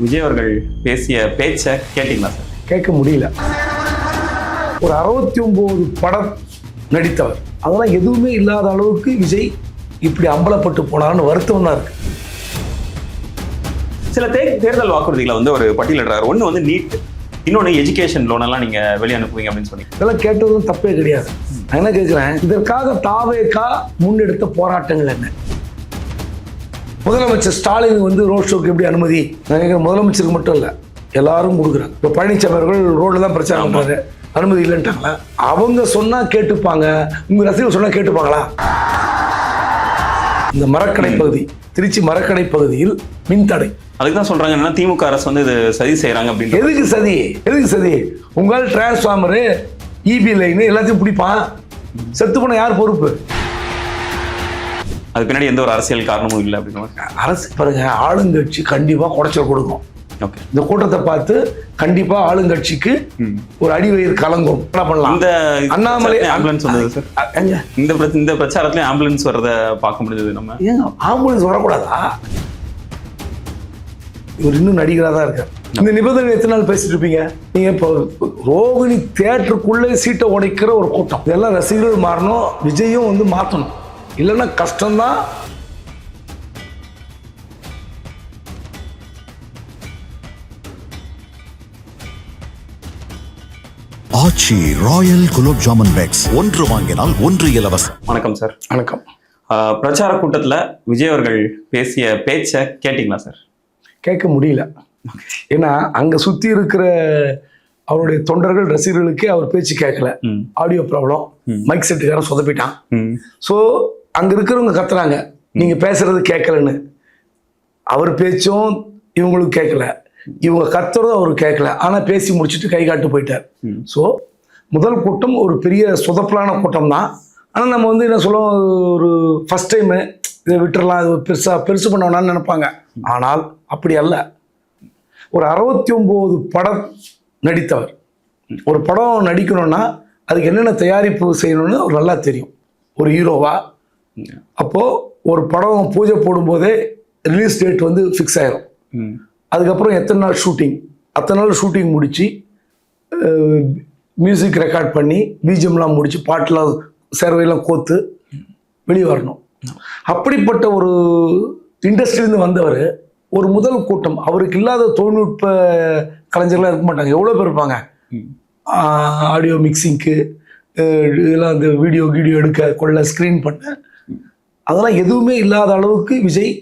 விஜய் அவர்கள் பேசிய பேச்சை கேட்டீங்களா சார்? கேட்க முடியல. ஒரு 69 படம் நடித்தவர், அதெல்லாம் எதுவுமே இல்லாத அளவுக்கு விஜய் இப்படி அம்பலப்பட்டு போனான்னு வருத்தம் தான் இருக்கு. சில தேர்தல் வாக்குறுதிகளை வந்து ஒரு பட்டியலிடுறாரு. ஒன்று வந்து நீட், இன்னொன்று எஜுகேஷன் லோன் எல்லாம் நீங்க வெளியே அனுப்புவீங்க அப்படின்னு சொல்லி. இதெல்லாம் கேட்டதும் தப்பே கிடையாது. நான் என்ன கேட்கிறேன், இதற்காக தாவேகா முன்னெடுத்த போராட்டங்கள் என்ன? முதலமைச்சர் ஸ்டாலின் வந்து ரோட் ஷோக்கு எப்படி அனுமதி? நான் கேட்கிறேன், முதலமைச்சருக்கு மட்டும் இல்லை, எல்லாரும் கொடுக்குறாங்க. இப்போ பழனிசாமி அவர்கள் ரோட்ல தான் பிரச்சாரம் பண்றாரு, அனுமதி இல்லைன்ட்டாங்களா? அவங்க சொன்னா கேட்டுப்பாங்க, உங்க ரசிகர்கள் சொன்னா கேட்டுப்பாங்களா? இந்த மரக்கடை பகுதி, திருச்சி மரக்கடை பகுதியில் மின்தடை. அதுக்கு தான் சொல்றாங்க என்னன்னா திமுக அரசு வந்து இது சதி செய்யறாங்க அப்படின்னு. எதுக்கு சதி? எதுக்கு சதி? உங்களால் டிரான்ஸ்ஃபார்மரு, இபி லைன் எல்லாத்தையும் பிடிப்பான். செத்து போன யார் பொறுப்பு? அது பின்னாடி எந்த ஒரு அரசியல் காரணமும் இல்லை அப்படின்னு. அரசு பாருங்க, ஆளுங்கட்சி கண்டிப்பா குடைச்சல் கொடுக்கும். ஓகே, இந்த கூட்டத்தை பார்த்து கண்டிப்பா ஆளுங்கட்சிக்கு ஒரு அடிவயிறு கலங்கும். என்ன பண்ணலாம்? இந்த அண்ணாமலை ஆம்புலன்ஸ் வந்தது சார். இந்த பிரச்சாரத்துல ஆம்புலன்ஸ் வர்றத பார்க்க முடிஞ்சது. நம்ம ஏன் ஆம்புலன்ஸ் வரக்கூடாதா? இவர் இன்னும் நடிகராக தான் இருக்கார். இந்த நிபந்தனை எத்தனை நாள் பேசிட்டு இருப்பீங்க நீங்க? இப்போ ரோகிணி தியேட்டருக்குள்ளே சீட்டை உடைக்கிற ஒரு கூட்டம், இதெல்லாம் ரசிகர்கள் மாறணும், விஜயும் வந்து மாற்றணும், இல்லைன்னா கஷ்டம்தான். ஆச்சி ராயல் குலோப் ஜாமுன் பேக்ஸ், ஒன்று வாங்கினால் ஒன்று இலவசம். வணக்கம் சார். வணக்கம். பிரச்சார கூட்டத்துல விஜய் அவர்கள் பேசிய பேச்சை கேட்டீங்களா சார்? கேட்க முடியல. ஏன்னா அங்க சுத்தி இருக்கிற அவருடைய தொண்டர்கள் ரசிகர்களுக்கே அவர் பேச்சு கேட்கல. ஆடியோ ப்ராப்ளம், மைக் செட்டுக்காரன் சொதப்பிட்டான். ஸோ அங்க இருக்கிறவங்க கத்துறாங்க, நீங்க பேசுறது கேட்கலன்னு. அவர் பேச்சும் இவங்களுக்கு கேட்கல, இவங்க கத்துறதும் அவருக்கு கேட்கல. ஆனா பேசி முடிச்சுட்டு கை காட்டு போயிட்டார். ஸோ முதல் கூட்டம் ஒரு பெரிய சொதப்பலான கூட்டம் தான். ஆனால் நம்ம வந்து என்ன சொல்லுவோம், ஒரு ஃபர்ஸ்ட் டைமு இதை விட்டுறலாம், இது பெருசு பண்ண வேணாம்னு நினைப்பாங்க. ஆனால் அப்படி அல்ல. ஒரு 69 படம் நடித்தவர். ஒரு படம் நடிக்கணும்னா அதுக்கு என்னென்ன தயாரிப்பு செய்யணும்னு அவர் நல்லா தெரியும், ஒரு ஹீரோவா. அப்போ ஒரு படம் பூஜை போடும்போதே ரிலீஸ் டேட் வந்து ஃபிக்ஸ் ஆயிரும். அதுக்கப்புறம் எத்தனை நாள் ஷூட்டிங், அத்தனை நாள் ஷூட்டிங் முடிச்சு மியூசிக் ரெக்கார்ட் பண்ணி பிஜிஎம்லாம் முடிச்சு பாட்டெலாம் சேர்வையெல்லாம் கோத்து வெளியே வரணும். அப்படிப்பட்ட ஒரு இண்டஸ்ட்ரியிலேருந்து வந்தவர் ஒரு முதல் கூட்டம், அவருக்கு இல்லாத தொழில்நுட்ப கலைஞர்களாக இருக்க மாட்டாங்க. எவ்வளோ பேர் இருப்பாங்க ஆடியோ மிக்சிங்க்கு, இதெல்லாம் அந்த வீடியோ எடுக்க கொள்ள ஸ்க்ரீன் பண்ண, அதெல்லாம் எதுவுமே இல்லாத அளவுக்கு விஜய்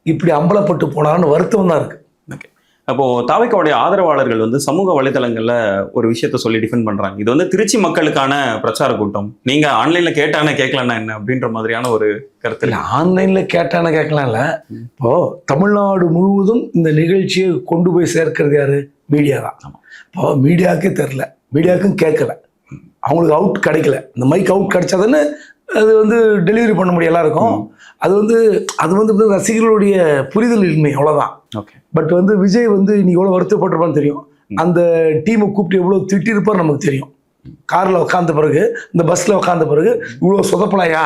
இப்படி அம்பலப்பட்டு போனான்னு வருத்தம் தான் இருக்கு. ஓகே, அப்போ தாவேக்காவுடைய ஆதரவாளர்கள் வந்து சமூக வலைதளங்கள்ல ஒரு விஷயத்த சொல்லி டிஃபெண்ட் பண்றாங்க. இது வந்து திருச்சி மக்களுக்கான பிரச்சார கூட்டம், நீங்க ஆன்லைன்ல கேட்டானே கேட்கலன்னா என்ன அப்படின்ற மாதிரியான ஒரு கருத்து. இல்லை, ஆன்லைன்ல கேட்டானே கேட்கலாம் இல்லை. இப்போ தமிழ்நாடு முழுவதும் இந்த நிகழ்ச்சியை கொண்டு போய் சேர்க்கிறது யாரு? மீடியா தான். இப்போ மீடியாவுக்கே தெரில, மீடியாவுக்கும் கேட்கல, அவங்களுக்கு அவுட் கிடைக்கல. இந்த மைக் அவுட் கிடைச்சாதுன்னு அது வந்து டெலிவரி பண்ண முடியும் எல்லாருக்கும். அது வந்து ரசிகர்களுடைய புரிதல் இன்மை, அவ்வளோதான். ஓகே, பட் வந்து விஜய் வந்து நீ எவ்வளோ வருத்தப்பட்டிருப்பான்னு தெரியும். அந்த டீமை கூப்பிட்டு எவ்வளோ திட்டிருப்பார் நமக்கு தெரியும். காரில் உட்காந்த பிறகு, இந்த பஸ்ஸில் உட்காந்த பிறகு இவ்வளோ சொதப்பலாயா,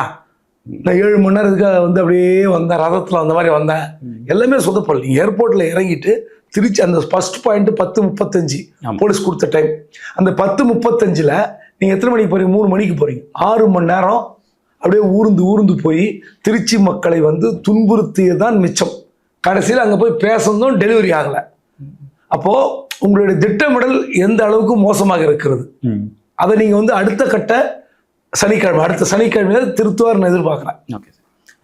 நான் 7 மணி நேரத்துக்காக வந்து அப்படியே வந்தேன், ரதத்தில் அந்த மாதிரி வந்தேன், எல்லாமே சொதப்பல். நீங்கள் ஏர்போர்ட்டில் இறங்கிட்டு திருச்சி அந்த ஃபர்ஸ்ட் பாயிண்ட் 10:35 போலீஸ் கொடுத்த டைம். அந்த 10:35 நீங்கள் எத்தனை மணிக்கு போகிறீங்க? 3 மணிக்கு போகிறீங்க. 6 மணி நேரம் அப்படியே ஊர்ந்து போய் திருச்சி மக்களை வந்து துன்புறுத்தியதான் மிச்சம். கடைசியில் அங்கே போய் பேசணும், டெலிவரி ஆகலை. அப்போ உங்களுடைய திட்டமிடல் எந்த அளவுக்கு மோசமாக இருக்கிறது, அதை நீங்கள் வந்து அடுத்த சனிக்கிழமை திருத்துவார்னு எதிர்பார்க்குறேன். ஓகே,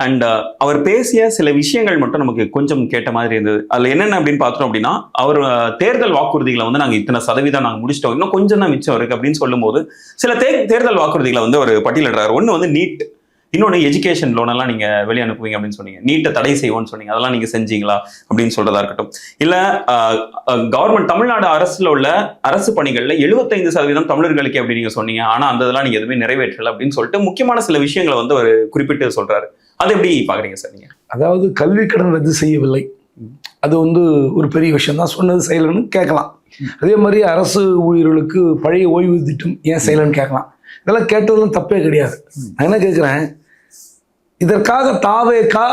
அண்ட் அவர் பேசிய சில விஷயங்கள் மட்டும் நமக்கு கொஞ்சம் கேட்ட மாதிரி இருந்தது. அதுல என்னென்ன அப்படின்னு பார்த்தோம் அப்படின்னா, அவர் தேர்தல் வாக்குறுதிகளை வந்து நாங்கள் இத்தனை சதவீதம் நாங்கள் முடிச்சிட்டோம், இன்னும் கொஞ்சம் தான் மிச்சம் இருக்கு அப்படின்னு சொல்லும் போது சில தேர்தல் வாக்குறுதிகளை வந்து ஒரு பட்டியலிடுறாரு. ஒன்று வந்து நீட், இன்னொன்று எஜுகேஷன் லோன் எல்லாம் நீங்க வெளியே அனுப்புவீங்க அப்படின்னு சொன்னீங்க. நீட்டை தடை செய்வோம்னு சொன்னீங்க, அதெல்லாம் நீங்க செஞ்சீங்களா அப்படின்னு சொல்றதா இருக்கட்டும். இல்ல கவர்மெண்ட் தமிழ்நாடு அரசுல உள்ள அரசு பணிகள்ல 75% தமிழர்களுக்கு அப்படி நீங்க சொன்னீங்க, ஆனா அந்த இதெல்லாம் நீங்க எதுவுமே நிறைவேற்றல அப்படின்னு சொல்லிட்டு முக்கியமான சில விஷயங்களை வந்து அவர் குறிப்பிட்டு சொல்றாரு. அதை எப்படி பாக்குறீங்க சார் நீங்க? அதாவது கல்வி கடன் ரத்து செய்யவில்லை, அது வந்து ஒரு பெரிய விஷயம் தான். சொன்னது செய்யலன்னு கேட்கலாம். அதே மாதிரி அரசு ஊழியர்களுக்கு பழைய ஓய்வு திட்டம் ஏன் செய்யலன்னு கேட்கலாம். இதெல்லாம் கேட்டதெல்லாம் தப்பே கிடையாது. நான் என்ன கேட்குறேன், இதற்காக தாவேகா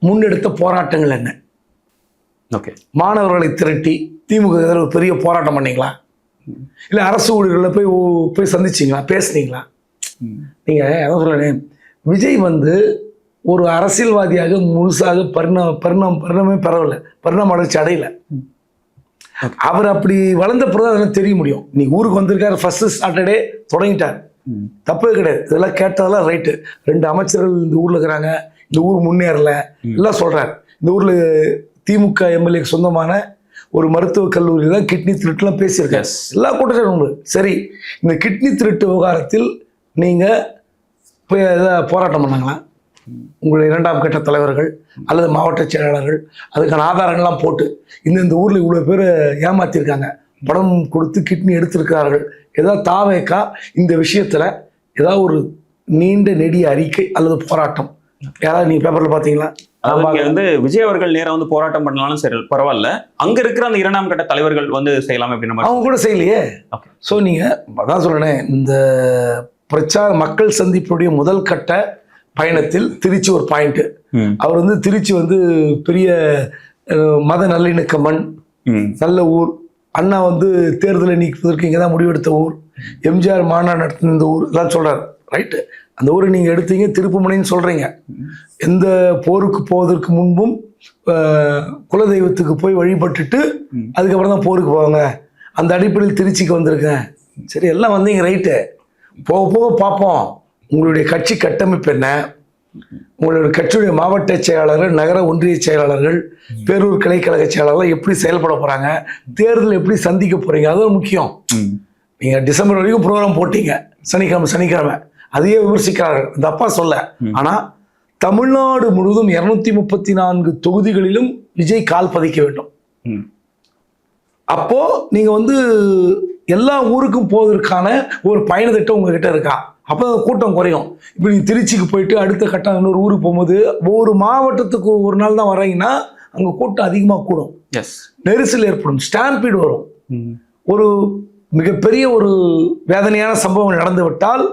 முன்னெடுத்த போராட்டங்கள் என்ன? ஓகே. மாணவர்களை திரட்டி திமுக எதிராக ஒரு பெரிய போராட்டம் பண்ணீங்களா? இல்லை அரசு ஊழியர்களில் போய் சந்திச்சிங்களா, பேசுனீங்களா? நீங்கள் எதை சொல்லேன், விஜய் வந்து ஒரு அரசியல்வாதியாக முழுசாக பரிணாமே பெறவில்லை, பரிணாம வளர்ச்சி அடையலை. அவர் அப்படி வளர்ந்த பிறகு அதெல்லாம் தெரிய முடியும். நீ ஊருக்கு வந்திருக்காரு, ஃபர்ஸ்ட் சாட்டர்டே தொடங்கிட்டார், தப்பே கிடையாது. இதெல்லாம் கேட்டதெல்லாம் ரைட்டு. 2 அமைச்சர்கள் இந்த ஊரில் இருக்கிறாங்க, இந்த ஊர் முன்னேறல எல்லாம் சொல்கிறார். இந்த ஊரில் திமுக எம்எல்ஏக்கு சொந்தமான ஒரு மருத்துவக் கல்லூரியில் தான் கிட்னி திருட்டுலாம் பேசியிருக்காரு. எல்லா கூட்டத்தையும் உண்டு. சரி, இந்த கிட்னி திருட்டு விவகாரத்தில் நீங்கள் போய் எதாவது போராட்டம் பண்ணாங்களா? உங்களுடைய 2ஆம் கட்ட தலைவர்கள் அல்லது மாவட்ட செயலாளர்கள் அதுக்கான ஆதாரங்கள்லாம் போட்டு இந்த ஊரில் இவ்வளோ பேர் ஏமாற்றிருக்காங்க, பணம் கொடுத்து கிட்னி எடுத்திருக்கிறார்கள், ஏதாவது தாவேக்கா இந்த விஷயத்தில் ஏதாவது ஒரு நீண்ட நெடிய அறிக்கை அல்லது போராட்டம் யாராவது நீங்கள் பேப்பரில் பார்த்தீங்களா? வந்து விஜய் அவர்கள் நேரம் வந்து போராட்டம் பண்ணாலும் சரி பரவாயில்ல, அங்க இருக்கிற அந்த 2ஆம் கட்ட தலைவர்கள் வந்து செய்யலாம் அப்படின்னு அவங்க கூட செய்யலையே. ஸோ நீங்கள் அதான் சொல்றேன், இந்த பிரச்சார மக்கள் சந்திப்புடைய முதல் கட்ட பயணத்தில் திருச்சி ஒரு பாயிண்ட். அவர் வந்து திருச்சி வந்து பெரிய மத நல்லிணக்க மண், நல்ல ஊர். அண்ணா வந்து தேர்தலை நீக்குவதற்கு இங்கே தான் முடிவெடுத்த ஊர், எம்ஜிஆர் மாநாடு நடத்தின இந்த ஊர் எல்லாம் சொல்றாரு. ரைட்டு, அந்த ஊரை நீங்கள் எடுத்தீங்க, திருப்புமணின்னு சொல்கிறீங்க. எந்த போருக்கு போவதற்கு முன்பும் குலதெய்வத்துக்கு போய் வழிபட்டுட்டு அதுக்கப்புறம் தான் போருக்கு போவாங்க. அந்த அடிப்படையில் திருச்சிக்கு வந்திருக்கேன். சரி, எல்லாம் வந்தீங்க, ரைட்டு. போக போக பார்ப்போம் உங்களுடைய கட்சி கட்டமைப்பு என்ன, உங்களுடைய கட்சியுடைய மாவட்ட செயலாளர்கள், நகர ஒன்றிய செயலாளர்கள், பேரூர் கிளைக்கழக செயலாளர்கள் எப்படி செயல்பட போகிறாங்க, தேர்தல் எப்படி சந்திக்க போகிறீங்க, அதுவும் முக்கியம். நீங்கள் டிசம்பர் வரைக்கும் ப்ரோக்ராம் போட்டீங்க, சனிக்கிழமை அதையே விமர்சிக்கிறார்கள், இந்த அப்பா சொல்ல. ஆனால் தமிழ்நாடு முழுவதும் 234 தொகுதிகளிலும் விஜய் கால் பதிக்க வேண்டும். அப்போ நீங்க வந்து எல்லா ஊருக்கும் போவதற்கான ஒரு பயண திட்டம் உங்ககிட்ட இருக்கா? அப்போ கூட்டம் குறையும். இப்போ நீங்க திருச்சிக்கு போயிட்டு அடுத்த கட்டம் இன்னொரு ஊருக்கு போகும்போது ஒவ்வொரு மாவட்டத்துக்கு ஒரு நாள் தான் வர்றீங்கன்னா அங்க கூட்டம் அதிகமாக கூடும், நெரிசல் ஏற்படும், ஸ்டாம்பீடு வரும். ஒரு மிகப்பெரிய ஒரு வேதனையான சம்பவம் நடந்து விட்டால்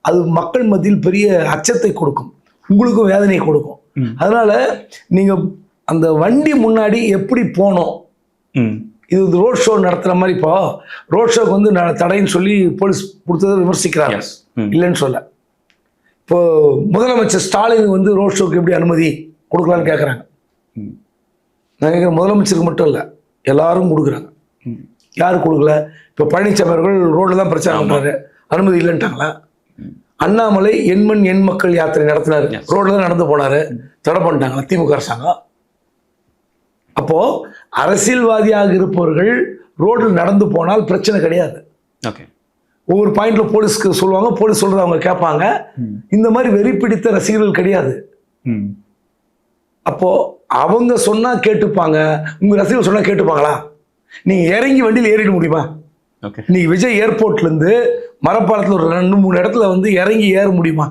அது மக்கள் மத்தியில் பெரிய அச்சத்தை கொடுக்கும், உங்களுக்கும் வேதனையை கொடுக்கும். அதனால நீங்க அந்த வண்டி முன்னாடி எப்படி போனோம், இது ரோட் ஷோ நடத்துற மாதிரி. இப்போ ரோட் ஷோக்கு வந்து தடைன்னு சொல்லி போலீஸ் கொடுத்ததை விமர்சிக்கிறாங்க, இல்லைன்னு சொல்ல. இப்போ முதலமைச்சர் ஸ்டாலின் வந்து ரோட் ஷோக்கு எப்படி அனுமதி கொடுக்கலான்னு கேட்குறாங்க. நான் கேட்குறேன், முதலமைச்சருக்கு மட்டும் இல்லை, எல்லாரும் கொடுக்குறாங்க. யாரு கொடுக்கல? இப்போ பழனிசாமி அவர்கள் ரோட்ல தான் பிரச்சாரம் பண்றாரு, அனுமதி இல்லைன்ட்டாங்களா? அண்ணாமலை எண்மண் எண் மக்கள் யாத்திரை நடத்தினாரு, ரோட்ல தான் நடந்து போனாரு, தடை பண்ணிட்டாங்களா திமுக அரசாங்கம்? அப்போ அரசியல்வாதியாக இருப்பவர்கள் ரோடில் நடந்து போனால் பிரச்சனை கிடையாது. ஒவ்வொரு பாயிண்ட்ல போலீஸ்க்கு சொல்லுவாங்க, போலீஸ் சொல்றது அவங்க கேட்பாங்க. இந்த மாதிரி வெறி பிடித்த ரசிகர்கள் கிடையாது. அப்போ அவங்க சொன்னா கேட்டுப்பாங்க, உங்க ரசிகர்கள் சொன்னா கேட்டுப்பாங்களா? நீங்க இறங்கி வண்டியில் ஏறிட முடியுமா? நீங்க விஜய் ஏர்போர்ட்ல இருந்து மரப்பாலத்தில் ஒரு 2-3 இடத்துல வந்து இறங்கி ஏற முடியுமா?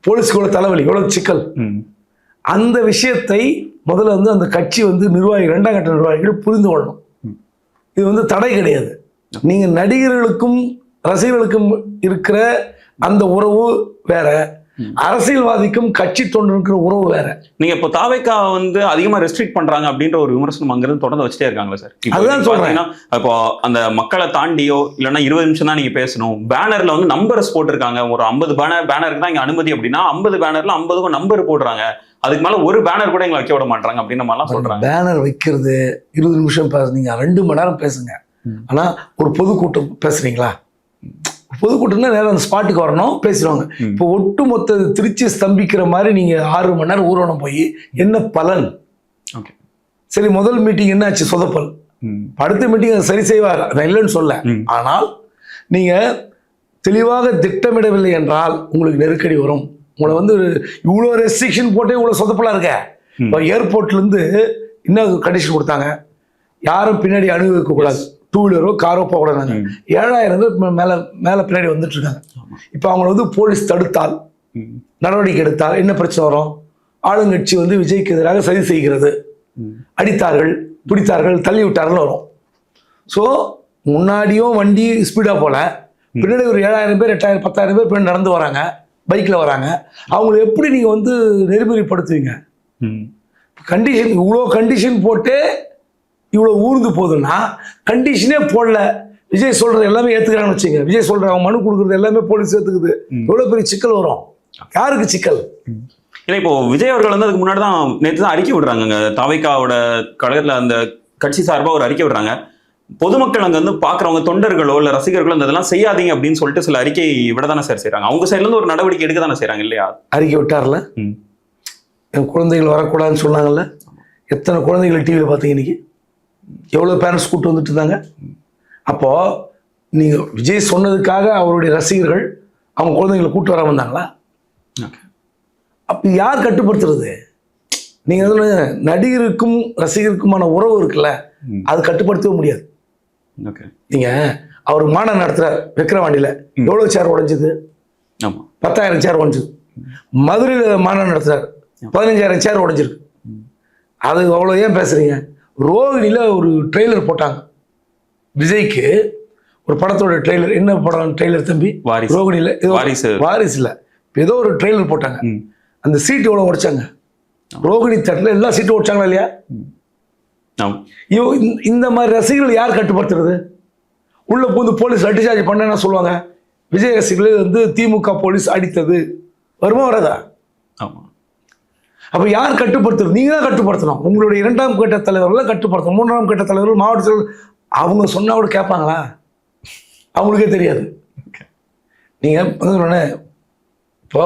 போலீஸ்க்கு எவ்வளவு தலைவலி, எவ்வளவு சிக்கல். அந்த விஷயத்தை முதல்ல வந்து அந்த கட்சி வந்து நிர்வாகிகள், 2ஆம் கட்ட நிர்வாகிகள் புரிந்து கொள்ளணும். இது வந்து தடை கிடையாது. நீங்க நடிகர்களுக்கும் ரசிகர்களுக்கும் இருக்கிற அந்த உறவு வேற, அரசியல்வாதிக்கும் கட்சி தொண்டருக்கிற உறவு வேற. நீங்க இப்போ தாவேக்கா வந்து அதிகமா ரெஸ்ட்ரிக்ட் பண்றாங்க அப்படின்ற ஒரு விமர்சனம் அங்கிருந்து தொடர்ந்து வச்சுட்டே இருக்காங்களா சார்? அதுதான் சொல்றேன். இப்போ அந்த மக்களை தாண்டியோ இல்லைன்னா 20 நிமிஷம் தான் நீங்க பேசணும், பேனர்ல வந்து நம்பர்ஸ் போட்டிருக்காங்க. ஒரு 50 பேனருக்கு தான் இங்க அனுமதி அப்படின்னா 50 பேனர்ல 50 நம்பர் போடுறாங்க. அதுக்கு மேல ஒரு பேனர் கூட எங்களை வைக்க விட மாட்டாங்க அப்படின்னு மாதிரிலாம் சொல்றாங்க. பேனர் வைக்கிறது 20 நிமிஷம் பேசுறீங்க, 2 மணி நேரம் பேசுங்க. ஆனா ஒரு பொதுக்கூட்டம் பேசுறீங்களா? பொதுக்கூட்டம்னா நேரம் அந்த ஸ்பாட்டுக்கு வரணும், பேசுவாங்க. இப்போ ஒட்டுமொத்த திருச்சி ஸ்தம்பிக்கிற மாதிரி நீங்க 6 மணி நேரம் ஊர்வலம் போய் என்ன பலன்? சரி, முதல் மீட்டிங் என்னாச்சு? சொதப்பல். அடுத்த மீட்டிங் சரி செய்வார், நான் இல்லைன்னு சொல்ல. ஆனால் நீங்க தெளிவாக திட்டமிடவில்லை என்றால் உங்களுக்கு நெருக்கடி வரும். உங்களை வந்து இவ்வளோ ரெஸ்ட்ரிக்ஷன் போட்டே இவ்வளோ சொதப்பலா இருக்க. இப்போ ஏர்போர்ட்ல இருந்து என்ன கண்டிஷன் கொடுத்தாங்க? யாரும் பின்னாடி அனுபவிக்க கூடாது, 2 வீலரோ காரோ போகக்கூடாது. 7000 பேர் மேல பின்னாடி வந்துட்டு இருக்காங்க. இப்போ அவங்களை வந்து போலீஸ் தடுத்தால், நடவடிக்கை எடுத்தால் என்ன பிரச்சனை வரும்? ஆளுங்கட்சி வந்து விஜய்க்கு எதிராக சதி செய்கிறது, அடித்தார்கள், பிடித்தார்கள், தள்ளி விட்டார்கள் வரும். ஸோ முன்னாடியும் வண்டி ஸ்பீடா போல, பின்னாடி ஒரு 7000 பேர் 8000 10,000 பேர் பின்னாடி நடந்து வராங்க, பைக்ல வராங்க. அவங்களை எப்படி நீங்க வந்து நெறிமுறைப்படுத்துவீங்க? கண்டிஷன் இவ்வளோ கண்டிஷன் போட்டு இவ்வளோ ஊர்ந்து போகுதுன்னா கண்டிஷனே போடல, விஜய் சொல்றது எல்லாமே ஏத்துக்கிறான்னு வச்சுங்க. விஜய் சொல்ற அவன் மனு கொடுக்குறது எல்லாமே போலீஸ் ஏத்துக்குது. எவ்வளவு பெரிய சிக்கல் வரும்? யாருக்கு சிக்கல்? ஏன்னா இப்போ விஜய் அவர்கள் வந்து அதுக்கு முன்னாடி தான் நேற்று தான் அறிக்கை விடுறாங்க. தாவேக்காவோட கடையில் அந்த கட்சி சார்பாக ஒரு அறிக்கை விடுறாங்க. பொதுமக்கள் அங்கே வந்து பார்க்குறவங்க தொண்டர்களோ இல்லை ரசிகர்களோ இந்த இதெல்லாம் செய்யாதீங்க அப்படின்னு சொல்லிட்டு சில அறிக்கை விட தானே சார் செய்கிறாங்க. அவங்க சைட்லேருந்து ஒரு நடவடிக்கை எடுக்க தானே செய்கிறாங்க இல்லையா? அறிக்கை விட்டார்ல, என் குழந்தைகள் வரக்கூடாதுன்னு சொன்னாங்கல்ல. எத்தனை குழந்தைகள் டிவியில் பார்த்தீங்க இன்னைக்கு? எவ்வளோ பேரண்ட்ஸ் கூப்பிட்டு வந்துட்டு இருந்தாங்க. அப்போ நீங்கள் விஜய் சொன்னதுக்காக அவருடைய ரசிகர்கள் அவங்க குழந்தைங்களை கூப்பிட்டு வர வந்தாங்களா? அப்போ யார் கட்டுப்படுத்துறது? நீங்கள் நடிகருக்கும் ரசிகருக்குமான உறவு இருக்குல்ல, அது கட்டுப்படுத்தவே முடியாது. நீங்கள் அவர் மாநாடு நடத்துகிற விக்கிரவாண்டியில் எவ்வளோ சேர் உடைஞ்சது? 10,000 சேர் உடைஞ்சது. மதுரையில் மாநாடு நடத்துகிறார், 15,000 சேர் உடைஞ்சிருக்கு. அது அவ்வளோ ஏன் பேசுறீங்க? ரோகிணியில் ஒரு ட்ரெய்லர் போட்டாங்க விஜய்க்கு, ஒரு படத்தோட ட்ரெய்லர். என்ன படம் ட்ரெய்லர் தம்பி? ரோகிணியில் வாரிசுல ஏதோ ஒரு ட்ரெய்லர் போட்டாங்க. அந்த சீட்டு எவ்வளோ உடைச்சாங்க? ரோகிணி தட்டில் எல்லா சீட்டும் உடைச்சாங்களா இல்லையா? இந்த மாதிரி ரசிகர்கள் யார் கட்டுப்படுத்துறது? உள்ள போது போலீஸ் லட்டி சார்ஜ் பண்ண சொல்லுவாங்க, விஜய் ரசிகர்கள் வந்து திமுக போலீஸ் அடித்தது வருமா வராதா? அப்ப யார் கட்டுப்படுத்துறது? நீங்க தான் கட்டுப்படுத்தணும். உங்களுடைய 2ஆம் கட்ட தலைவர்களை கட்டுப்படுத்தணும். 3ஆம் கட்ட தலைவர்கள், மாவட்ட தலைவர்கள் அவங்க சொன்னா கூட கேட்பாங்களா? அவங்களுக்கே தெரியாது. நீங்க இப்போ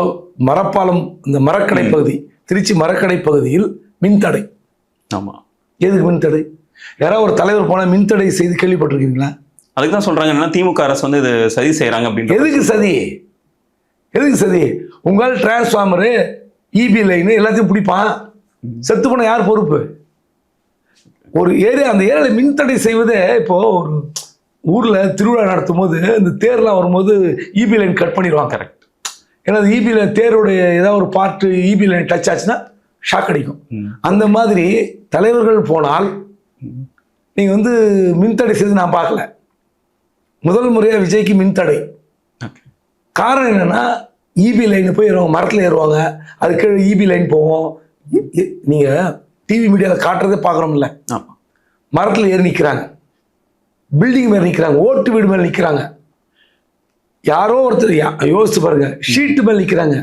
மரப்பாலம், இந்த மரக்கடை பகுதி, திருச்சி மரக்கடை பகுதியில் மின்தடை. ஆமா, எதுக்கு மின்தடை? யாராவது ஒரு தலைவர் போனா மின்தடை செய்து கேள்விப்பட்டிருக்கீங்களா? அதுக்கு தான் சொல்றாங்க என்னன்னா திமுக அரசு வந்து இது சதி செய்யறாங்க அப்படின்னு. எதுக்கு சதி? எதுக்கு சதி? உங்களால் டிரான்ஸ்ஃபார்மரு, இபி லைனு எல்லாத்தையும் பிடிப்பான். செத்து போன யார் பொறுப்பு? ஒரு ஏரியா, அந்த ஏரியாவில் மின்தடை செய்வதே. இப்போ ஒரு ஊர்ல திருவிழா நடத்தும் போது இந்த தேர்லாம் வரும்போது இபி லைன் கட் பண்ணிடுவாங்க. கரெக்ட். ஏன்னா இபி லைன் தேருடைய ஏதாவது ஒரு பார்ட்டு இபி லைன் டச் ஆச்சுன்னா ஷாக் அடிக்கும். அந்த மாதிரி தலைவர்கள் போனால் நீங்க வந்து மின்தடை செய்து நான் பார்க்கல. முதல் முறையா விஜய்க்கு மின்தடை. காரணம் என்னன்னா இபி லைன் போய் ஏறுவாங்க, மரத்தில் ஏறுவாங்க, அதுக்கு இபி லைன் போவோம். நீங்க டிவி மீடியாவில் காட்டுறதே பார்க்குறோம்ல, மரத்தில் ஏறி நிற்கிறாங்க, பில்டிங் மேலே நிற்கிறாங்க, ஓட்டு வீடு மேலே நிற்கிறாங்க. யாரோ ஒருத்தர் யோசிச்சு பாருங்க, ஷீட்டு மேலே நிற்கிறாங்க,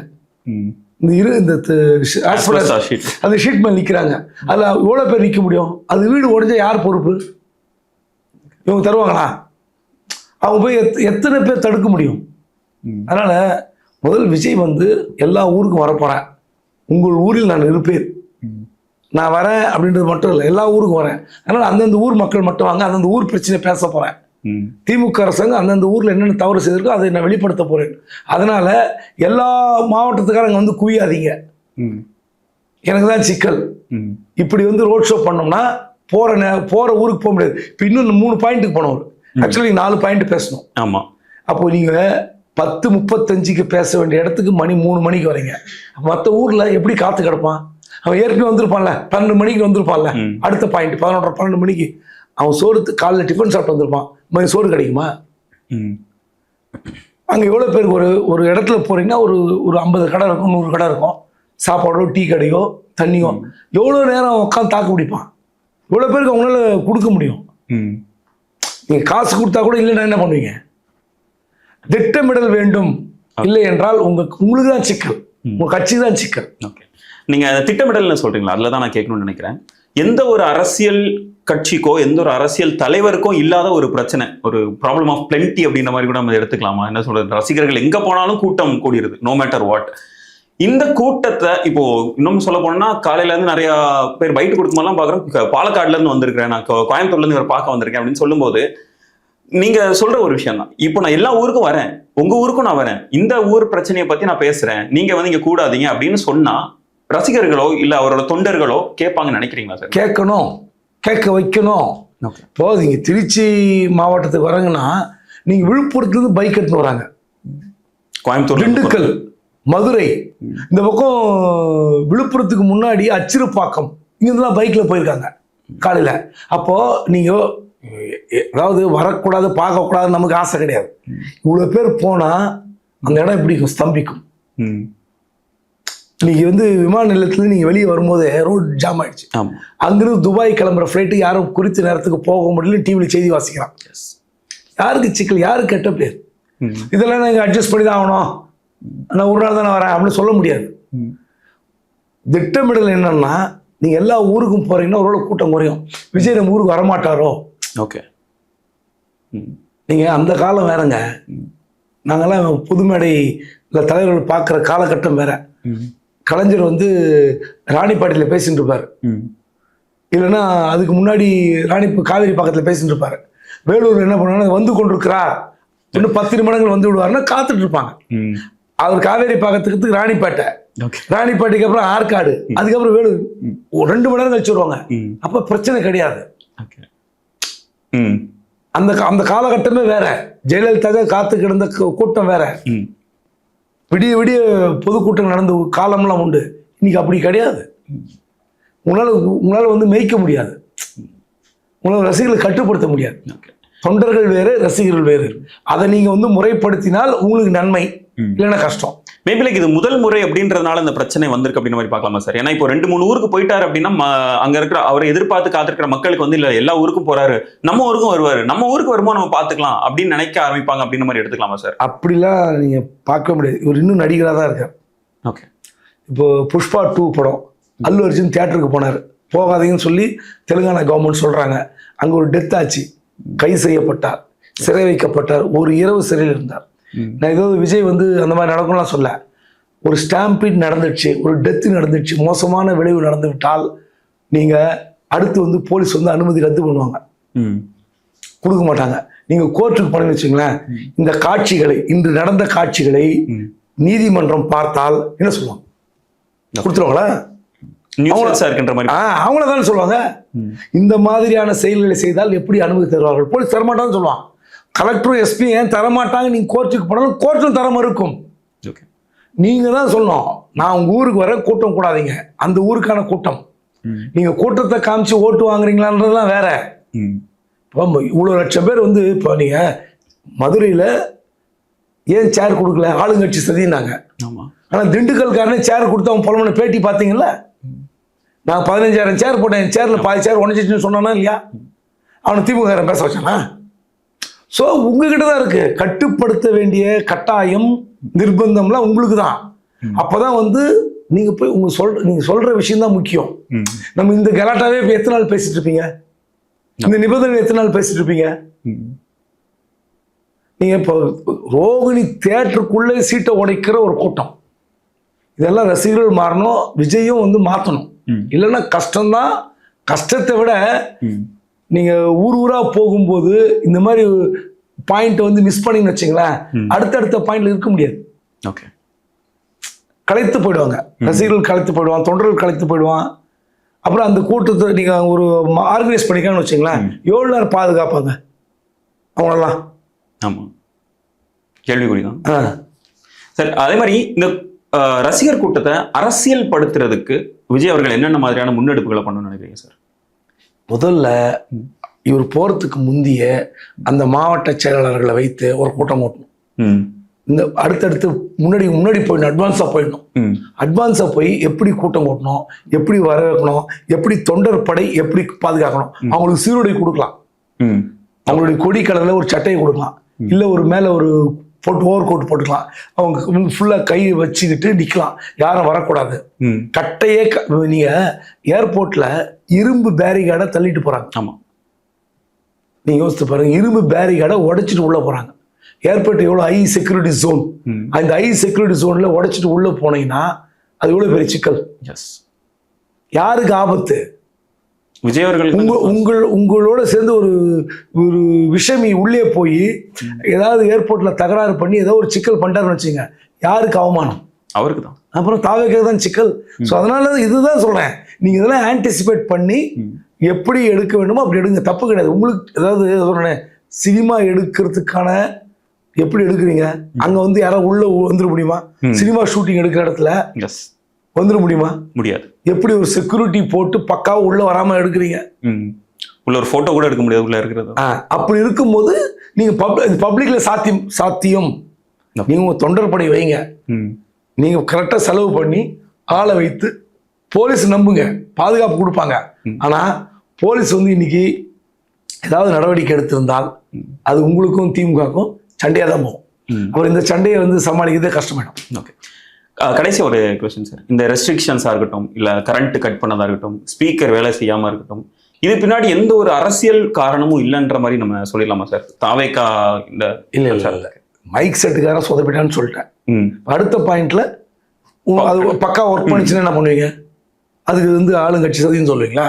அந்த ஷீட் மேலே நிற்கிறாங்க. அதில் எவ்வளோ பேர் நிற்க முடியும்? அது வீடு உடஞ்சா யார் பொறுப்பு? இவங்க தருவாங்களா? அவங்க போய் எத்தனை பேர் தடுக்க முடியும்? அதனால முதல் விஜய் வந்து எல்லா ஊருக்கும் வரப்போறேன், உங்கள் ஊரில் நான் இருப்பேன், நான் வரேன் அப்படின்றது மட்டும் இல்லை, எல்லா ஊருக்கும் வரேன். அதனால அந்தந்த ஊர் மக்கள் மட்டும் வாங்க, அந்தந்த ஊர் பிரச்சனை பேச போறேன். திமுக அரசாங்கம் அந்தந்த ஊர்ல என்னென்ன தவறு செய்திருக்கோ அதை நான் வெளிப்படுத்த போறேன். அதனால எல்லா மாவட்டத்துக்காரங்க வந்து குவியாதீங்க, எனக்கு தான் சிக்கல். இப்படி வந்து ரோட் ஷோ பண்ணோம்னா போற ஊருக்கு போக முடியாது. இப்போ இன்னும் 3 பாயிண்ட்டுக்கு போனவர், ஆக்சுவலி 4 பாயிண்ட் பேசணும். ஆமா, அப்போ நீங்க 10:35க்கு பேச வேண்டிய இடத்துக்கு மணி 3 மணிக்கு வரீங்க. மற்ற ஊர்ல எப்படி காத்து கிடப்பான்? அவன் ஏற்கனவே வந்திருப்பான்ல, 12 மணிக்கு வந்திருப்பான்ல. அடுத்த பாயிண்ட் 11:30 12 மணிக்கு அவன் சோறு காலைல டிஃபன் சாப்பிட்டு வந்திருப்பான். மணி சோறு கிடைக்குமா? அங்கே எவ்வளோ பேருக்கு ஒரு இடத்துல போறீங்கன்னா ஒரு 50 கடை இருக்கும், 100 கடை இருக்கும். சாப்பாடோ டீ கடையோ தண்ணியோ எவ்வளோ நேரம் உட்காந்து தாக்கு பிடிப்பான்? எவ்வளோ பேருக்கு அவங்களால கொடுக்க முடியும்? நீங்கள் காசு கொடுத்தா கூட இல்லைன்னா என்ன பண்ணுவீங்க? திட்டமிடல் வேண்டும். இல்லை என்றால் உங்களுக்கு தான் சிக்கல், உங்க கட்சி தான் சிக்கல். நீங்க திட்டமிடல் சொல்றீங்களா? அதுல தான் நான் கேட்கணும்னு நினைக்கிறேன். எந்த ஒரு அரசியல் கட்சிக்கோ எந்த ஒரு அரசியல் தலைவருக்கோ இல்லாத ஒரு பிரச்சனை, ஒரு ப்ராப்ளம் ஆஃப் பிளென்டி அப்படின்ற மாதிரி கூட நம்ம எடுத்துக்கலாமா? என்ன சொல்றது, ரசிகர்கள் எங்க போனாலும் கூட்டம் கூடிருது, நோ மேட்டர் வாட். இந்த கூட்டத்தை இப்போ இன்னும் சொல்ல போனா காலையில இருந்து நிறைய பேர் பைட் கொடுக்கும்போதெல்லாம் பாக்குறோம், பாலக்காடுல இருந்து வந்திருக்கிறேன், நான் கோயம்புத்தூர்ல இருந்து இவர் பார்க்க வந்திருக்கேன் அப்படின்னு சொல்லும்போது நீங்க சொல்ற ஒரு விஷயம் தான். இப்போ நான் எல்லா ஊருக்கும் வரேன், உங்க ஊருக்கும் நான் வரேன், இந்த ஊர் பிரச்சனையை பத்தி நான் பேசுறேன், நீங்க வந்து இங்க கூடாதீங்க அப்படின்னு சொன்னா ரசிகர்களோ இல்ல அவரோட தொண்டர்களோ கேட்பாங்கன்னு நினைக்கிறீங்களா சார்? கேட்கணும், கேட்க வைக்கணும். இப்போ நீங்க திருச்சி மாவட்டத்துக்கு வராங்கன்னா நீங்க விழுப்புரத்துலேருந்து பைக் எடுத்துன்னு வராங்க, கோயம்புத்தூர், திண்டுக்கல், மதுரை, இந்த பக்கம் விழுப்புரத்துக்கு முன்னாடி அச்சிறுப்பாக்கம், இங்கெல்லாம் பைக்ல போயிருக்காங்க காலையில. அப்போ நீங்க அதாவது வரக்கூடாது பார்க்கக்கூடாது நமக்கு ஆசை கிடையாது. இவ்வளவு பேர் போனா அந்த இடம் எப்படி ஸ்தம்பிக்கும். இன்னைக்கு வந்து விமான நிலையத்துல நீங்க வெளியே வரும்போது ரோட் ஜாம் ஆயிடுச்சு. ஆமா. அங்கிருந்து துபாய் கிளம்புற ஃப்ளைட்டு யாரும் குறித்த நேரத்துக்கு போக முடியல, டிவியில் செய்தி வாசிக்கிறான். யாருக்கு சிக்கல், யாருக்கு கெட்ட பேர்? இதெல்லாம் நாங்கள் அட்ஜஸ்ட் பண்ணி தான் ஆகணும், நான் ஒரு நாள் தானே வரேன் அப்படின்னு சொல்ல முடியாது. திட்டமிடல் என்னன்னா, நீங்க எல்லா ஊருக்கும் போறீங்கன்னா ஒரு கூட்டம் குறையும். விஜய் நம்ம ஊருக்கு வரமாட்டாரோ? ஓகே. நீங்க அந்த காலம் வேறங்க, நாங்கெல்லாம் புதுமேடை தலைவர்கள் பார்க்குற காலகட்டம் வேற. கலைஞர் வந்து ராணிப்பாட்டியில் பேசிட்டு இருப்பார், இல்லைன்னா அதுக்கு முன்னாடி காவேரி பக்கத்தில் பேசிட்டு இருப்பாரு. வேலூர் என்ன பண்ணுவாங்க, வந்து கொண்டிருக்கிறார் இன்னும் 10 நிமிடங்கள் வந்து விடுவாருன்னா காத்துட்டு இருப்பாங்க. அவர் காவேரி பக்கத்துக்கு ராணிப்பேட்டை, ராணிப்பேட்டைக்கு அப்புறம் ஆற்காடு, அதுக்கப்புறம் வேலூர், 2 மணி நேரம் கழிச்சு வருவாங்க. அப்ப பிரச்சனை கிடையாது. அந்த காலகட்டமே வேற. ஜெயலலிதா காத்து கிடந்த கூட்டம் வேற. விடிய விடிய பொதுக்கூட்டம் நடந்த காலம்லாம் உண்டு. இன்னைக்கு அப்படி கிடையாது. உங்களால வந்து மேய்க்க முடியாது, உங்களால் ரசிகர்களை கட்டுப்படுத்த முடியாது. தொண்டர்கள் வேறு, ரசிகர்கள் வேறு. அதை நீங்க வந்து முறைப்படுத்தினால் உங்களுக்கு நன்மை, இல்லைன்னா கஷ்டம். மேபி லைக் இது முதல் முறை அப்படின்றதுனால இந்த பிரச்சனை வந்திருக்கு அப்படின்ற மாதிரி பார்க்கலாமா சார்? ஏன்னா இப்போ 2-3 ஊருக்கு போயிட்டாரு அப்படின்னா அங்க இருக்கிற அவரை எதிர்பார்த்து காத்திருக்கிற மக்களுக்கு வந்து இல்ல எல்லா ஊருக்கும் போறாரு, நம்ம ஊருக்கும் வருவாரு, நம்ம ஊருக்கு வரும்போது நம்ம பார்த்துக்கலாம் அப்படின்னு நினைக்க ஆரம்பிப்பாங்க அப்படின்ற மாதிரி எடுத்துக்கலாமா சார்? அப்படிலாம் நீங்க பார்க்க முடியாது. இவர் இன்னும் நடிகராக தான் இருக்கார். ஓகே. இப்போ புஷ்பா 2 படம் அல்லு அர்ஜுன் தியேட்டருக்கு போனார். போகாதீங்கன்னு சொல்லி தெலுங்கானா கவர்மெண்ட் சொல்றாங்க. அங்க ஒரு டெத் ஆச்சு, கைது செய்யப்பட்டார், சிறை வைக்கப்பட்டார், ஒரு இரவு சிறையில் இருந்தார். நான் ஏதோ விஜய் வந்து அந்த மாதிரி நடக்கும்லாம் சொல்ல. ஒரு ஸ்டாம்பீட் நடந்துடுச்சு, ஒரு டெத்து நடந்துடுச்சு, மோசமான விளைவு நடந்து விட்டால் நீங்க அடுத்து வந்து போலீஸ் வந்து அனுமதி ரத்து பண்ணுவாங்க, கொடுக்க மாட்டாங்க. நீங்க கோர்ட்டுக்கு போனீங்கன்னு வச்சுங்களேன், இந்த காட்சிகளை, இன்று நடந்த காட்சிகளை நீதிமன்றம் பார்த்தால் என்ன சொல்லுவாங்க, கொடுத்துருவாங்களா? அவங்கள சொல்லுவாங்க. இந்த மாதிரியான செயல்களை செய்தால் எப்படி அனுமதி தருவார்கள்? போலீஸ் தரமாட்டான்னு சொல்லுவாங்க. கலெக்டரும் எஸ்பி ஏன் தரமாட்டாங்க? நீங்க கோர்ட்டுக்கு போனாலும் கோர்ட்டும் தர மறுக்கும். நீங்க தான் சொல்லணும், நான் உங்க ஊருக்கு வர, கூட்டம் கூடாதீங்க, அந்த ஊருக்கான கூட்டம். நீங்க கூட்டத்தை காமிச்சு ஓட்டு வாங்குறீங்களான்றதுலாம் வேற. இவ்வளவு லட்சம் பேர் வந்து இப்போ நீங்க மதுரையில ஏன் சேர் கொடுக்கல, ஆளுங்கட்சி சதினாங்க. ஆனா திண்டுக்கல்காரனே சேர் கொடுத்து அவன் புலமனை பேட்டி பார்த்தீங்கல்ல, நான் 15,000 சேர் போட்டேன், சேர்ல பாதி சேர் உடஞ்சிச்சுன்னு சொன்னானா இல்லையா? அவனை திமுக பேச வச்சானா? ஸோ உங்ககிட்ட தான் இருக்கு. கட்டுப்படுத்த வேண்டிய கட்டாயம், நிர்பந்தம்லாம் உங்களுக்கு தான். அப்பதான் வந்து நீங்க போய் நீங்க சொல்ற விஷயம் தான் முக்கியம். நம்ம இந்த கலாட்டாவே இப்ப எத்தனை நாள் பேசிட்டு இருப்பீங்க? இந்த நிபந்தனை எத்தனை நாள் பேசிட்டு இருப்பீங்க? நீங்க இப்போ ரோகிணி தியேட்டருக்குள்ளே சீட்டை உடைக்கிற ஒரு கூட்டம், இதெல்லாம் ரசிகர்கள் மாறணும், விஜயும் வந்து மாற்றணும். இல்லைன்னா கஷ்டம்தான். கஷ்டத்தை விட நீங்க ஊர் ஊரா போகும்போது இந்த மாதிரி பாயிண்ட் வந்து மிஸ் பண்ணீங்கன்னு வச்சுங்களேன், அடுத்தடுத்த பாயிண்ட்ல இருக்க முடியாது. கலைத்து போயிடுவாங்க ரசிகர்கள், கலைத்து போயிடுவான், தொண்டர்கள் கலைத்து போயிடுவான். அப்புறம் அந்த கூட்டத்தை நீங்க ஒரு ஆர்கனைஸ் பண்ணிக்கணும்னு வச்சுங்களேன், 7 நேரம் பாதுகாப்பாங்க அவங்களெல்லாம். ஆமா, கேள்விக்குறிதான் சார். அதே மாதிரி இந்த ரசிகர் கூட்டத்தை அரசியல் படுத்துறதுக்கு விஜய் அவர்கள் என்னென்ன மாதிரியான முன்னெடுப்புகளை பண்ணணும்னு நினைக்கிறீங்க சார்? முதல்ல இவர் போறதுக்கு முந்தைய அந்த மாவட்ட செயலாளர்களை வைத்து ஒரு கூட்டம் ஓட்டணும். இந்த அடுத்தடுத்து முன்னாடி போயிடணும், அட்வான்ஸா போயிடணும். அட்வான்ஸா போய் எப்படி கூட்டம் ஓட்டணும், எப்படி வரவேற்கணும், எப்படி தொண்டர் படை எப்படி பாதுகாக்கணும். அவங்களுக்கு சீருடை கொடுக்கலாம், அவங்களுடைய கொடி கலர்ல ஒரு சட்டையை கொடுக்கலாம், இல்ல ஒரு மேல ஒரு ஓவர் கோட் போட்டுக்கலாம். அவங்க ஃபுல்லா கை வச்சுக்கிட்டு நிக்கலாம், யாரும் வரக்கூடாது. கட்டையே நீங்க ஏர்போர்ட்ல இரும்பு பேரிகார்டை தள்ளிட்டு போறாங்க. ஆமா, நீங்க யோசித்து பாருங்க, இரும்பு பேரிகார்டை உடைச்சிட்டு உள்ள போறாங்க. ஏர்போர்ட் எவ்வளவு ஹை செக்யூரிட்டி ஜோன், அந்த ஹை செக்யூரிட்டி ஜோன்ல உடைச்சிட்டு உள்ள போனீங்கன்னா அது எவ்வளவு பெரிய சிக்கல். யாருக்கு ஆபத்து? விஜய் அவர்கள் உங்களோட சேர்ந்து ஒரு விஷமி உள்ளே போய் ஏதாவது ஏர்போர்ட்ல தகராறு பண்ணி ஏதோ ஒரு சிக்கல் பண்ணிட்டாருன்னு வச்சுங்க, யாருக்கு அவமானம்? அவருக்கு தான். அப்புறம் தாவேக்கு தான் சிக்கல். ஸோ அதனால இதுதான் சொல்றேன், நீங்க இதெல்லாம் ஆன்டிசிபேட் பண்ணி எப்படி எடுக்க வேண்டுமோ அப்படி எடுங்க, தப்பு கிடையாது. உங்களுக்கு ஏதாவது சொல்றேன், சினிமா எடுக்கிறதுக்கான எப்படி எடுக்கிறீங்க, அங்க வந்து யாராவது உள்ள வந்துட முடியுமா? சினிமா ஷூட்டிங் எடுக்கிற இடத்துல வந்துட முடியுமா? முடியாது. எப்படி ஒரு செக்யூரிட்டி போட்டு பக்காவா உள்ள வராம எடுக்கிறீங்க? உள்ள ஒரு போட்டோ கூட எடுக்க முடியாது உள்ள இருக்கிறது. அப்படி இருக்கும்போது நீங்க பப்ளிக்ல சாத்தியம் நீங்க உங்க தொண்டர் படை வைங்க, நீங்க கரெக்டா செலவு பண்ணி ஆளை வைத்து போலீஸ் நம்புங்க, பாதுகாப்பு கொடுப்பாங்க. ஆனா போலீஸ் வந்து இன்னைக்கு ஏதாவது நடவடிக்கை எடுத்திருந்தால் அது உங்களுக்கும் திமுகவுக்கும் சண்டையா தான் போகும். அப்புறம் இந்த சண்டையை வந்து சமாளிக்கிறதே கஷ்டமாயிடும். ஓகே, கடைசி ஒரு கொஸ்டின் சார். இந்த ரெஸ்ட்ரிக்ஷன்ஸாக இருக்கட்டும், இல்லை கரண்ட் கட் பண்ணதாக இருக்கட்டும், ஸ்பீக்கர் வேலை செய்யாமல் இருக்கட்டும், இது பின்னாடி எந்த ஒரு அரசியல் காரணமும் இல்லைன்ற மாதிரி நம்ம சொல்லிடலாமா சார்? தாவேக்கா இந்த இல்லை மைக் செட்டுக்காரன் சொதப்பிட்டான்னு சொல்லிட்டேன். அடுத்த பாயிண்ட்ல அது பக்கா ஒர்க் பண்ணிச்சுன்னா என்ன பண்ணுவீங்க? அதுக்கு வந்து ஆளுங்கட்சி சதின்னு சொல்லுவீங்களா?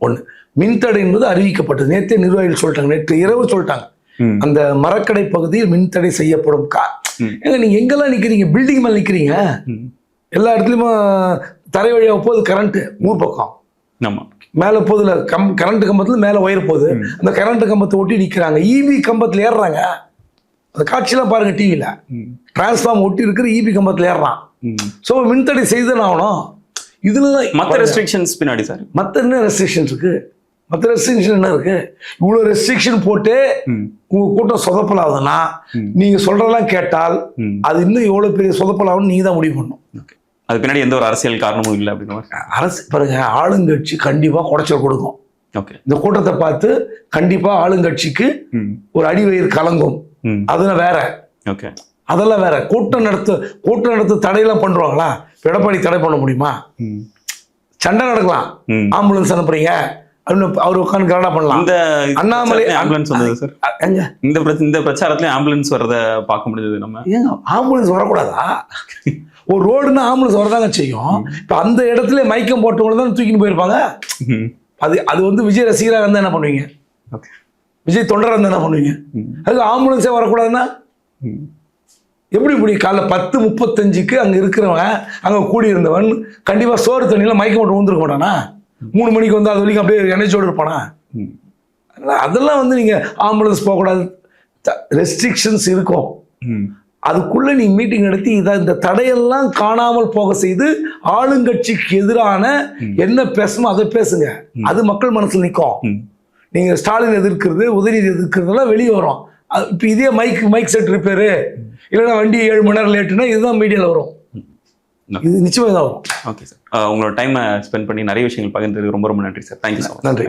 ஒன்று, மின்தடை என்பது அறிவிக்கப்பட்டது. நேற்றே நிர்வாகிகள் சொல்லிட்டாங்க, நேற்று இரவு சொல்லிட்டாங்க. அந்த மரக்கடை பகுதியில் மின்தடை செய்யப்படும். ஏங்க நீங்க எங்கெல்லாம் நிக்கிறீங்க? பில்டிங் மேல நிக்கிறீங்க. எல்லா இடத்துலயுமே தரை வழியாக போகுது கரண்ட். ஊர் பக்கம் மேல போகுதுல, கரண்ட் கம்பத்துல மேல ஒயர் போகுது. அந்த கரண்ட் கம்பத்தை ஒட்டி நிக்கிறாங்க. இபி கம்பத்துல ஏறுறாங்க. அந்த காட்சியெல்லாம் பாருங்க டிவியில. டிரான்ஸ்ஃபார்ம் ஒட்டி இருக்கிற இபி கம்பத்துல ஏறுறான். ஸோ மின்தடை செய்துன்னு ஆகணும். இதுலதான் மற்ற ரெஸ்ட்ரிக்ஷன்ஸ் பின்னாடி சார். மற்ற என்ன ரெஸ்ட்ரிக்ஷன்ஸ் இருக்கு? மற்ற ரெஸ்ட்ரிக்ஷன் என்ன இருக்கு? இவ்வளவு ரெஸ்ட்ரிக்ஷன் போட்டு உங்க கூட்டம் சொதப்பலாகுதுன்னா நீங்க சொல்றதெல்லாம் கேட்டால் அது இன்னும் எவ்வளவு பெரிய சொதப்பலாகும்னு நீங்க தான் முடிவு பண்ணணும். அது பின்னாடி எந்த ஒரு அரசியல் காரணமும் இல்லை அப்படின்னு அரசு பாருங்க, ஆளுங்கட்சி கண்டிப்பா குடைச்சல் கொடுக்கும். ஓகே, இந்த கூட்டத்தை பார்த்து கண்டிப்பா ஆளுங்கட்சிக்கு ஒரு அடிவயிறு கலங்கும். அதெல்லாம் வேற. ஓகே, அதெல்லாம் வேற. கூட்டம் நடத்த தடையெல்லாம் பண்றாங்களா? எடப்பாடி தடை பண்ண முடியுமா? சண்டை நடக்கலாம். ஆம்புலன்ஸ் அனுப்புறீங்க அப்படின்னு அவர் உட்காந்து கரடா பண்ணலாம். இந்த அண்ணாமலை ஆம்புலன்ஸ் வந்தது சார். இந்த பிரச்சாரத்துல ஆம்புலன்ஸ் வர்றத பார்க்க முடிஞ்சது. நம்ம ஏங்க ஆம்புலன்ஸ் வரக்கூடாதா? ஒரு ரோடுன்னா ஆம்புலன்ஸ் வரதாங்க செய்யும். இப்ப அந்த இடத்துல மயக்கம் போட்டவங்களை தான் தூக்கின்னு போயிருப்பாங்க. அது வந்து விஜய் ரசிகராக இருந்தா என்ன பண்ணுவீங்க? விஜய் தொண்டராக இருந்தா என்ன பண்ணுவீங்க? அது ஆம்புலன்ஸே வரக்கூடாதுன்னா எப்படி? காலைல 10:35 அங்க இருக்கிறவன், அங்க கூடி இருந்தவன் கண்டிப்பா சோறு தண்ணியில மயக்கம் போட்டு ஊந்துருக்க மாட்டானா? 3 மணிக்கு வந்து அது வரைக்கும் அப்படியே எனர்ஜியோடு இருப்பானா? அதெல்லாம் வந்து நீங்க ஆம்புலன்ஸ் போகக்கூடாது, ரெஸ்ட்ரிக்ஷன்ஸ் இருக்கும். அதுக்குள்ள நீங்க மீட்டிங் நடத்தி இந்த தடையெல்லாம் காணாமல் போக செய்து ஆளுங்கட்சிக்கு எதிரான என்ன பேசணுமோ அதை பேசுங்க. அது மக்கள் மனசுல நிற்கும். நீங்க ஸ்டாலின் எதிர்க்கிறது, உதயநிதி எதிர்க்கிறதெல்லாம் வெளியே வரும். இப்போ இதே மைக் செட் ரிப்பேரு, இல்லைன்னா வண்டி 7 மணி நேரம் லேட்டுன்னா இதுதான் மீடியாவில் வரும். இது நிச்சயமாக தான் வரும். ஓகே சார், உங்களோட டைமை ஸ்பெண்ட் பண்ணி நிறைய விஷயங்கள் பகிர்ந்ததுக்கு ரொம்ப ரொம்ப நன்றி சார். Thank you sir. நன்றி.